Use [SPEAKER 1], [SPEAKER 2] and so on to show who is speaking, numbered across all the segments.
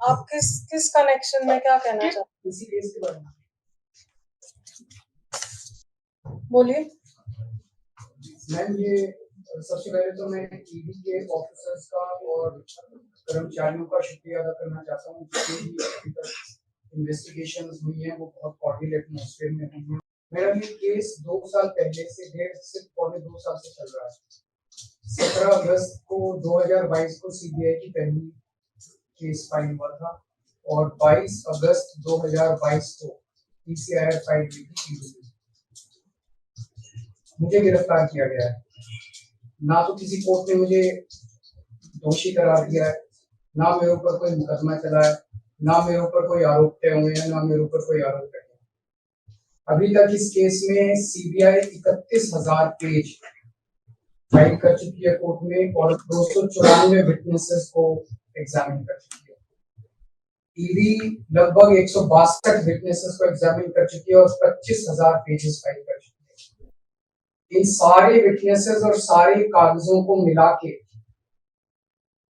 [SPEAKER 1] आप किस कनेक्शन में क्या कहना चाहते हैं
[SPEAKER 2] इसी केस के बारे में
[SPEAKER 1] बोलिए।
[SPEAKER 2] मैम, ये सबसे पहले तो मैं ईडी के ऑफिसर्स का और कर्मचारियों का शुक्रिया अदा करना चाहता हूँ, जितनी भी अभी तक इन्वेस्टिगेशंस हुई हैं वो बहुत कॉर्डियल एटमॉस्फेयर में हुई हैं। मेरा ये केस 2 साल पहले से 1.5 से 2 साल से चल रहा है। 17 अगस्त को 2022 को सीबीआई की पहली केस फाइल हुआ था और 22 अगस्त 2022 को पीसीआर फाइल हुई थी। मुझे गिरफ्तार किया गया है। ना तो किसी कोर्ट ने मुझे दोषी करार दिया है, ना मेरे ऊपर कोई मुकदमा चला है, ना मेरे ऊपर कोई आरोप तय हुए हैं, ना मेरे ऊपर कोई आरोप तय हुए। अभी तक इस केस में सीबीआई 31,000 पेज फाइल कर चुकी है कोर्ट में और 294 विटनेसेस को एग्जामिन कर चुकी है। ईडी लगभग 162 विटनेसेस को एग्जामिन कर चुकी है और 25,000 पेजेस फाइल कर चुकी है। इन सारे विटनेसेस और सारे कागजों को मिला के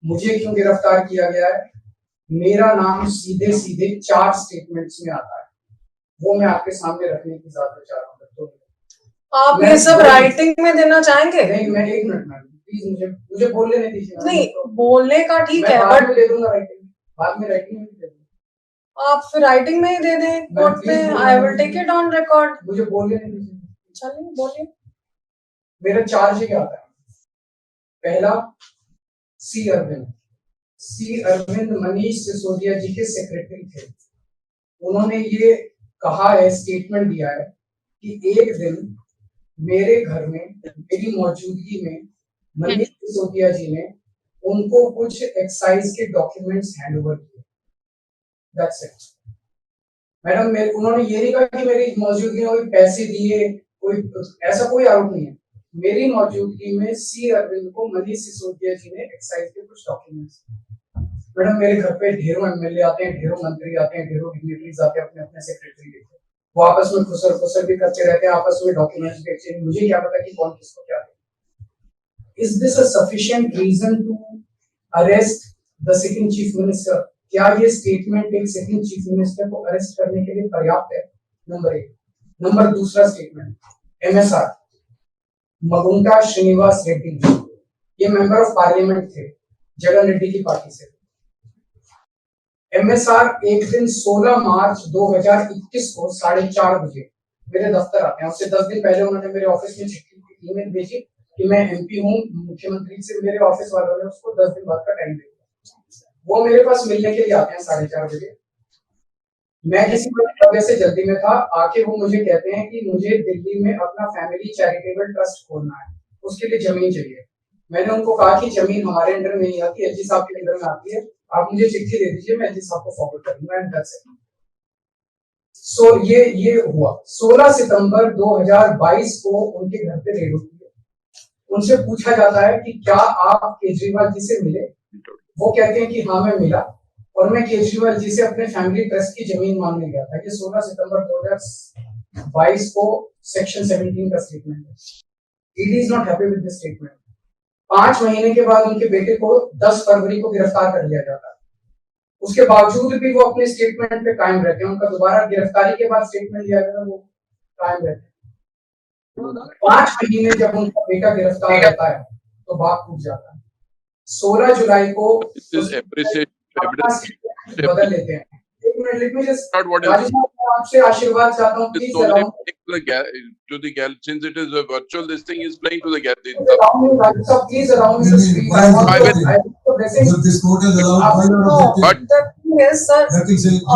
[SPEAKER 2] मुझे क्यों गिरफ्तार किया गया है? मेरा नाम सीधे सीधे 4 स्टेटमेंट्स में आता है, वो मैं आपके सामने रखने की इजाजत चाह रहा हूँ। तो
[SPEAKER 1] आप ये सब राइटिंग में देना चाहेंगे?
[SPEAKER 2] नहीं, मैं 1 मिनट मैम, प्लीज मुझे बोलने नहीं दीजिए।
[SPEAKER 1] नहीं, बोलने का ठीक है,
[SPEAKER 2] बाद में दे दूंगा राइटिंग, बाद में राइटिंग में दे दूंगा।
[SPEAKER 1] आप फिर राइटिंग में ही दे दें कोर्ट में। I will take it on record.
[SPEAKER 2] मुझे बोलने नहीं दीजिए।
[SPEAKER 1] चलिए बोलिए।
[SPEAKER 2] मेरा चार्ज क्या आता है? पहला, सी अरविंद मनीष सिसोदिया जी के सेक्रेटरी थे। उन्होंने ये कहा है, स्टेटमेंट दिया है कि एक दिन मेरे घर में मेरी मौजूदगी में मनीष सिसोदिया जी ने उनको कुछ एक्साइज के डॉक्यूमेंट्स हैंड ओवर किए। That's it madam. उन्होंने ये नहीं कहा कि मेरी मौजूदगी में कोई पैसे दिए, कोई ऐसा कोई आरोप नहीं है। मेरी मौजूदगी में सी अरविंद को मनीष सिसोदिया जी ने एक्साइज के कुछ डॉक्यूमेंट्स। मैडम, मेरे घर पे ढेरों एमएलए आते हैं, ढेरों मंत्री आते हैं, ढेरों डिग्निटरीज आते हैं, अपने अपने सेक्रेटरी लेते हैं, वो आपस में खुसर भी करते रहते हैं, आपस में डॉक्यूमेंट्स भी एक्सचेंज। मुझे क्या पता कि कौन किसको क्या दे। Is this a sufficient reason to arrest the second chief minister? क्या ये स्टेटमेंट एक सेकंड चीफ मिनिस्टर को अरेस्ट करने के लिए पर्याप्त है? नंबर 1। नंबर दूसरा स्टेटमेंट, एमएसआर मगुंटा श्रीनिवास रेड्डी, ये मेंबर ऑफ पार्लियामेंट थे, जगन रेड्डी की पार्टी से। एमएसआर एक दिन 16 मार्च 2021 को 4:30 बजे मेरे दफ्तर आते हैं। उससे 10 दिन पहले उन्होंने मेरे ऑफिस में चिट्ठी ईमेल भेजी कि मैं एमपी हूँ, मुख्यमंत्री से मेरे ऑफिस वालों ने उसको 10 दिन बाद का टाइम दिया। वो मेरे पास मिलने के लिए आते हैं 4:30 बजे। मैं किसी वजह से जल्दी में था, आके वो मुझे कहते हैं कि मुझे दिल्ली में अपना फैमिली चैरिटेबल ट्रस्ट खोलना है, उसके लिए जमीन चाहिए। मैंने उनको कहा कि जमीन हमारे अंडर में नहीं आती, एलजी साहब के अंडर में आती है, आप मुझे चिट्ठी दे दीजिए, मैं एलजी साहब को फॉरवर्ड कर दूंगा एंड दैट्स इट। सो ये हुआ 16 सितंबर 2022 को उनके घर पे रेड होती है। उनसे पूछा जाता है कि क्या आप केजरीवाल जी से मिले? वो कहते हैं कि हाँ मैं मिला और मैं केजरीवाल जी से अपने फैमिली ट्रस्ट की जमीन मांगने गया था। ये 16 सितंबर 2022 को सेक्शन 17 का स्टेटमेंट है। ED is not happy with this statement. 5 महीने के बाद उनके बेटे को 10 फरवरी को गिरफ्तार कर लिया जाता है। उसके बावजूद भी वो अपने स्टेटमेंट पे कायम रहते हैं। उनका दोबारा गिरफ्तारी के बाद स्टेटमेंट लिया गया, वो कायम रहते हैं। 5 महीने जब उनका बेटा गिरफ्तार रहता है तो बाप टूट जाता है। 16 जुलाई को बदल लेते हैं। एक मिनट, लेट मी जस्ट आपसे आशीर्वाद चाहता हूं, please allow
[SPEAKER 3] to the gal, since it is a virtual, this thing is playing to the gal.
[SPEAKER 2] Please allow me to speak.
[SPEAKER 4] This court is allowed.
[SPEAKER 1] But the thing is, sir,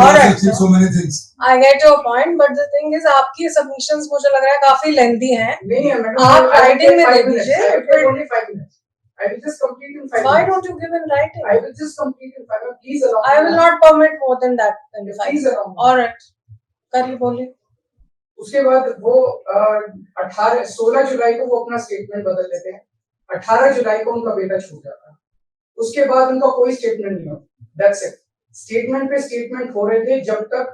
[SPEAKER 4] alright, so many things.
[SPEAKER 1] I get your point, but the thing is, आपकी submissions मुझे लग रहा है काफी lengthy हैं।
[SPEAKER 2] नहीं है madam,
[SPEAKER 1] आप writing में दे दीजिए।
[SPEAKER 2] Only 5 minutes. I will just complete in 5 minutes.
[SPEAKER 1] Why don't you give in writing?
[SPEAKER 2] I will just complete in 5 minutes. Please allow me.
[SPEAKER 1] I will not permit more than that.
[SPEAKER 2] Please allow me.
[SPEAKER 1] Alright, करिए बोलिए।
[SPEAKER 2] उसके बाद वो 16 जुलाई को वो अपना statement बदल लेते हैं। 18 जुलाई को उनका बेटा छूट जाता है। उसके बाद उनका कोई स्टेटमेंट नहीं होता। That's it. स्टेटमेंट पे स्टेटमेंट हो रहे थे जब तक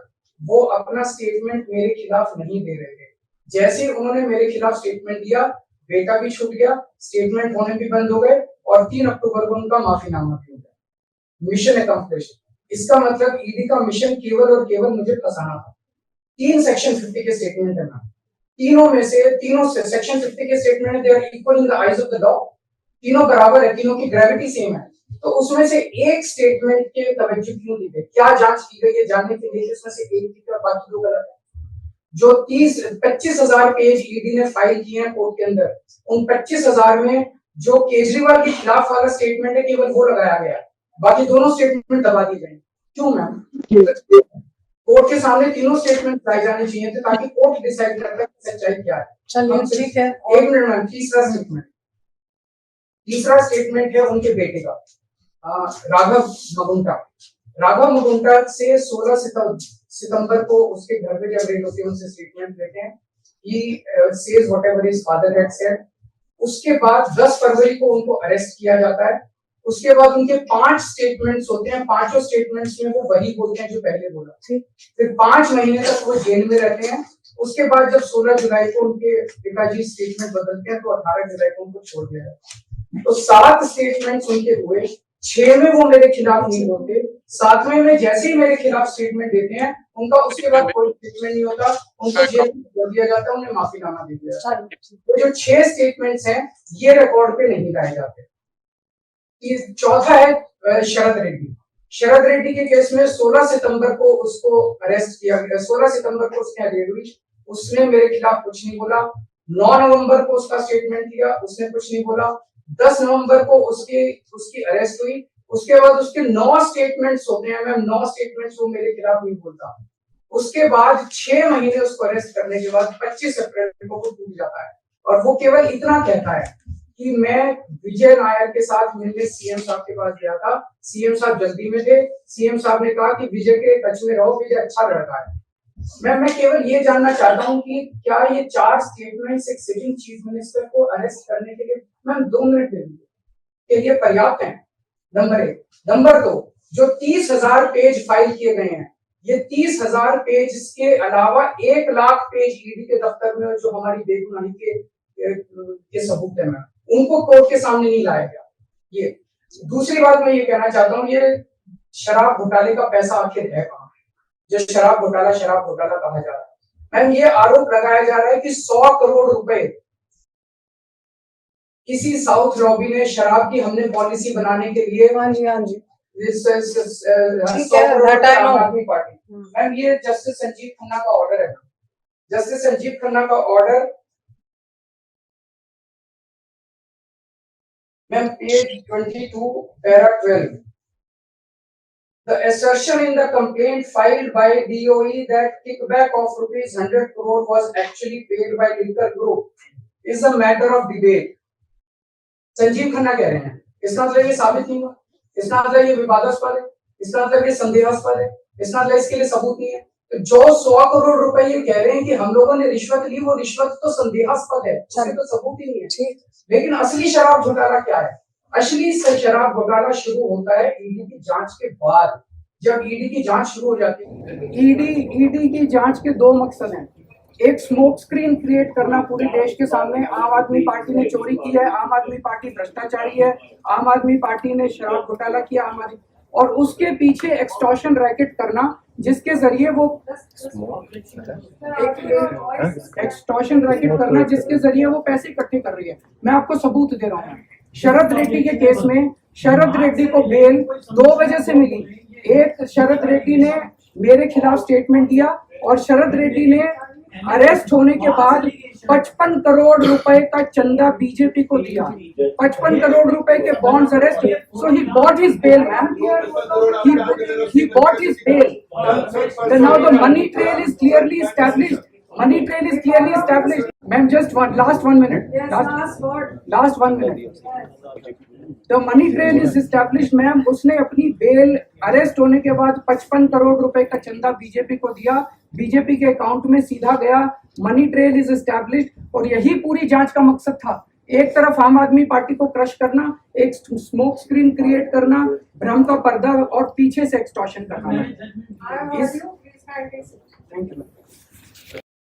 [SPEAKER 2] वो अपना स्टेटमेंट मेरे खिलाफ नहीं दे रहे थे। जैसे ही उन्होंने मेरे खिलाफ स्टेटमेंट दिया, बेटा भी छूट गया, स्टेटमेंट होने भी बंद हो गए और 3 अक्टूबर को उनका माफीनामा भी हो गया। Mission accomplished. इसका मतलब ईडी का मिशन केवल और केवल मुझे फंसाना था। 3 सेक्शन 50 के स्टेटमेंट है मैम, तीनों सेक्शन 50 के स्टेटमेंट है, they are equal in the eyes of the law, तीनों बराबर है, तीनों की ग्रेविटी सेम है। तो उसमें से एक स्टेटमेंट के तवज्जो क्यों दी गई, क्या जांच की गई है जानने के लिए, इसमें से एक ठीक है बाकी दो गलत है। जो 25,000 पेज ईडी ने फाइल किए हैं कोर्ट के अंदर, उन 25,000 में जो केजरीवाल के खिलाफ वाला स्टेटमेंट है केवल वो लगाया गया, बाकी दोनों स्टेटमेंट दबा दिए गए। क्यों मैम? कोर्ट के सामने तीनों स्टेटमेंट लाए जाने चाहिए थे ताकि कोर्ट डिसाइड कर सके सच्चाई क्या है।
[SPEAKER 1] चलिए ठीक है।
[SPEAKER 2] एक मिनट मैम, तीसरा स्टेटमेंट है उनके बेटे का, राघव मगुंटा से 16 सितंबर को उसके घर पे जब रेड होती है उनसे स्टेटमेंट लेते हैं, he says whatever his father had said। उसके बाद 10 फरवरी को उनको अरेस्ट किया जाता है। उसके बाद उनके 5 स्टेटमेंट्स होते हैं, पांचों स्टेटमेंट्स में वो वही बोलते हैं जो पहले बोला, फिर 5 महीने तक वो जेल में रहते हैं। उसके बाद जब 16 जुलाई को उनके पिताजी स्टेटमेंट बदलते हैं तो 18 जुलाई को उनको छोड़ दिया जाता है। तो 7 स्टेटमेंट्स उनके हुए, 6 में वो मेरे खिलाफ नहीं बोलते, 7वें में जैसे ही मेरे खिलाफ स्टेटमेंट देते हैं उनका उसके बाद कोई स्टेटमेंट नहीं होता, उनको जेल में छोड़ दिया जाता है, उन्हें माफीनामा दे दिया जाता है। तो जो 6 स्टेटमेंट्स हैं ये रिकॉर्ड पे नहीं लाए जाते। चौथा है शरद रेड्डी के केस में 16 सितंबर को उसको अरेस्ट किया गया, 16 सितंबर को उसने अरेस्ट हुई, उसने मेरे खिलाफ कुछ नहीं बोला। 9 नवंबर को उसका स्टेटमेंट दिया, उसने कुछ नहीं बोला। 10 नवंबर को उसकी अरेस्ट हुई, उसके बाद उसके 9 स्टेटमेंट्स होते हैं मैम, 9 स्टेटमेंट्स वो मेरे खिलाफ नहीं बोलता। उसके बाद 6 महीने उसको अरेस्ट करने के बाद 25 अप्रैल को वो टूट जाता है और वो केवल इतना कहता है कि मैं विजय नायर के साथ मिलने सीएम साहब के पास गया था, सीएम साहब जल्दी में थे, सीएम साहब ने कहा कि विजय के टच में रहो, विजय अच्छा लड़का है। मैं केवल ये जानना चाहता हूँ कि क्या ये 4 स्टेटमेंट्स एक सिटिंग चीफ मिनिस्टर को अरेस्ट करने के लिए मैम 2 मिनट दे दीजिए के लिए पर्याप्त है? नंबर 1। नंबर 2, जो 30,000 पेज फाइल किए गए हैं, ये 30,000 पेज के अलावा 1 लाख पेज ईडी के दफ्तर में जो हमारी बेगुनाही के सबूत है मैम, उनको कोर्ट के सामने नहीं लाया गया। ये दूसरी बात मैं ये कहना चाहता हूँ, ये शराब घोटाले का पैसा आखिर है कहाँ, जो शराब घोटाला कहा जा रहा है मैम, ये आरोप लगाया जा रहा है कि 100 करोड़ रुपए किसी साउथ लॉबी ने शराब की हमने पॉलिसी बनाने के लिए,
[SPEAKER 1] हाँ जी आम
[SPEAKER 2] आदमी पार्टी मैम, ये जस्टिस संजीव खन्ना का ऑर्डर है। जस्टिस संजीव खन्ना का order ma'am page 22 para 12, the assertion in the complaint filed by DOE that kickback of ₹100 crore was actually paid by Liquor Group is a matter of debate। Sanjeev Khanna कह रहे हैं, इसका मतलब ये साबित नहीं हुआ, इसका मतलब ये विवादास्पद है, इसका मतलब ये संदेहास्पद है, इसका मतलब इसके लिए सबूत नहीं है। तो जो 100 करोड़ रुपए ये कह रहे हैं कि हम लोगों ने रिश्वत ली, वो रिश्वत तो संदेहास्पद है, उसके तो सबूत ही नहीं है। लेकिन असली शराब घोटाला क्या है? असली शराब घोटाला शुरू होता है ईडी की जांच के बाद। जब ईडी की जांच शुरू हो जाती है, ईडी की जांच के 2 मकसद हैं। एक स्मोक स्क्रीन क्रिएट करना पूरे देश के सामने, आम आदमी पार्टी ने चोरी की है, आम आदमी पार्टी भ्रष्टाचारी है, आम आदमी पार्टी ने शराब घोटाला किया, और उसके पीछे एक्सटॉर्शन रैकेट करना जिसके जरिए वो एक्सटॉर्शन रैकेट करना जिसके जरिए वो पैसे इकट्ठे कर रही है। मैं आपको सबूत दे रहा हूँ। शरद रेड्डी के केस में शरद रेड्डी को बेल 2 वजह से मिली। एक, शरद रेड्डी ने मेरे खिलाफ स्टेटमेंट दिया और शरद रेड्डी ने अरेस्ट होने के बाद 55 करोड़ रुपए का चंदा बीजेपी को दिया, 55 करोड़ रुपए के bonds arrest. So he bought his bail ma'am, he bought his bail। Now the money trail is clearly established, ma'am, just last 1 minute, last 1 minute, the money trail is established ma'am। उसने अपनी bell arrest होने के बाद 55 करोड़ रुपए का चंदा BJP को दिया, बीजेपी के अकाउंट में सीधा गया, मनी ट्रेल इज एस्टैब्लिश्ड। और यही पूरी जांच का मकसद था, एक तरफ आम आदमी पार्टी को क्रश करना, एक स्मोक स्क्रीन क्रिएट करना, भ्रम का पर्दा और पीछे से एक्सटॉर्शन करना। Thank you.